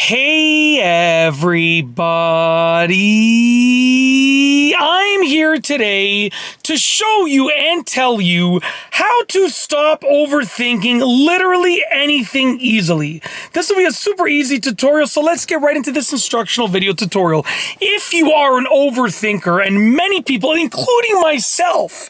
Hey everybody, I'm here today to show you and tell you how to stop overthinking literally anything easily. This will be a super easy tutorial, so let's get right into this instructional video tutorial. If you are an overthinker, and many people, including myself,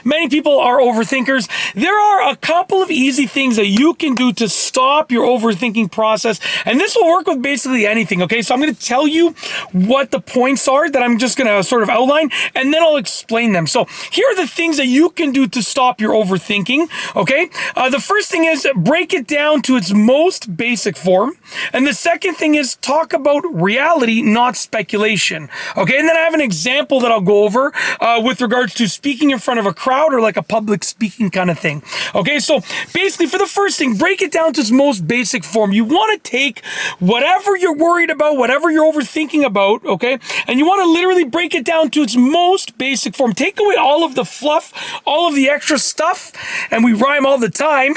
many people are overthinkers, there are a couple of easy things that you can do to stop your overthinking process, and this will work with basically anything. Okay, so I'm going to tell you what the points are that I'm just going to sort of outline, and then I'll explain them. So here are the things that you can do to stop your overthinking. Okay, the first thing is break it down to its most basic form, and the second thing is talk about reality, not speculation. Okay, and then I have an example that I'll go over with regards to speaking in front of a crowd or like a public speaking kind of thing. Okay, so basically for the first thing, break it down to its most basic form. You want to take whatever you're worried about, whatever you're overthinking about, okay, and you want to literally break it down to its most basic form. Take away all of the fluff, all of the extra stuff, and we rhyme all the time.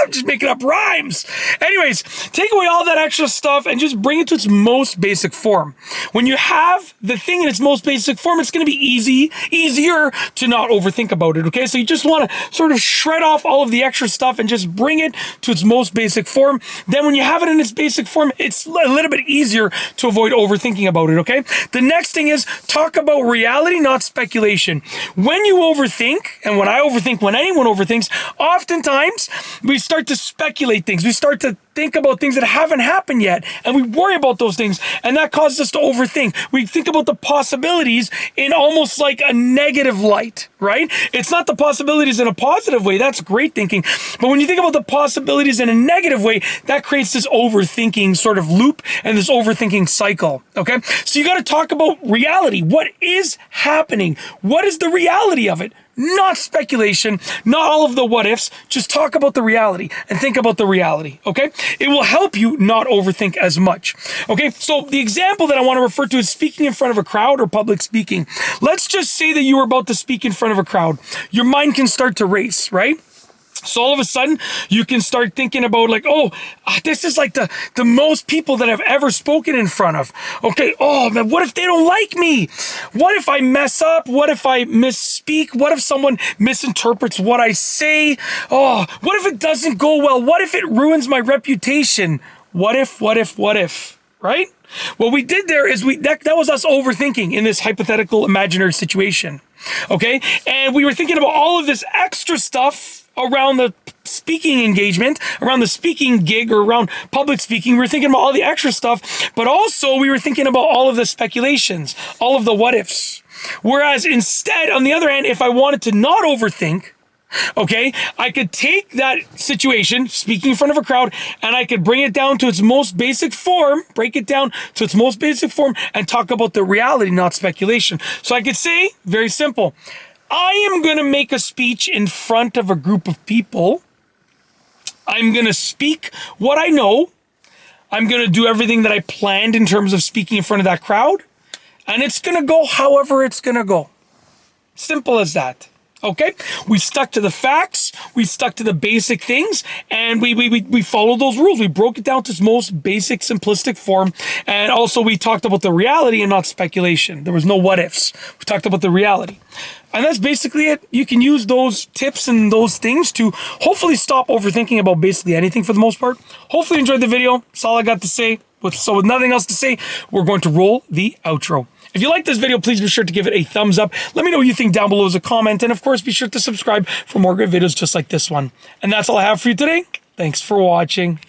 I'm just making up rhymes. Anyways, take away all that extra stuff and just bring it to its most basic form. When you have the thing in its most basic form, it's going to be easier to not overthink about it, okay? So you just want to sort of shred off all of the extra stuff and just bring it to its most basic form. Then when you have it in its basic form, it's a little bit easier to avoid overthinking about it, okay? The next thing is talk about reality, not speculation. When you overthink, and when I overthink, when anyone overthinks, oftentimes we start to speculate things. We start to think about things that haven't happened yet, and we worry about those things, and that causes us to overthink. We think about the possibilities in almost like a negative light, right? It's not the possibilities in a positive way. That's great thinking. But when you think about the possibilities in a negative way, that creates this overthinking sort of loop and this overthinking cycle, okay? So you got to talk about reality. What is happening? What is the reality of it? Not speculation, not all of the what ifs. Just talk about the reality and think about the reality, okay? It will help you not overthink as much, okay? So the example that I want to refer to is speaking in front of a crowd or public speaking. Let's just say that you are about to speak in front of a crowd. Your mind can start to race, right? So all of a sudden, you can start thinking about like, this is like the most people that I've ever spoken in front of. Okay, oh man, what if they don't like me? What if I mess up? What if I misspeak? What if someone misinterprets what I say? Oh, what if it doesn't go well? What if it ruins my reputation? What if, right? What we did there is that was us overthinking in this hypothetical imaginary situation. Okay, and we were thinking about all of this extra stuff around the speaking engagement, around the speaking gig, or around public speaking. We were thinking about all the extra stuff, but also we were thinking about all of the speculations, all of the what ifs. Whereas instead, on the other hand, if I wanted to not overthink, okay, I could take that situation, speaking in front of a crowd, and I could bring it down to its most basic form, break it down to its most basic form, and talk about the reality, not speculation. So I could say, very simple, I am going to make a speech in front of a group of people. I'm going to speak what I know. I'm going to do everything that I planned in terms of speaking in front of that crowd. And it's going to go however it's going to go. Simple as that. Okay, we stuck to the facts, we stuck to the basic things, and we followed those rules. We broke it down to its most basic, simplistic form, and also we talked about the reality and not speculation. There was no what ifs. We talked about the reality. And that's basically it. You can use those tips and those things to hopefully stop overthinking about basically anything for the most part. Hopefully you enjoyed the video. That's all I got to say. So with nothing else to say, we're going to roll the outro. If you like this video, please be sure to give it a thumbs up. Let me know what you think down below as a comment. And of course, be sure to subscribe for more great videos just like this one. And that's all I have for you today. Thanks for watching.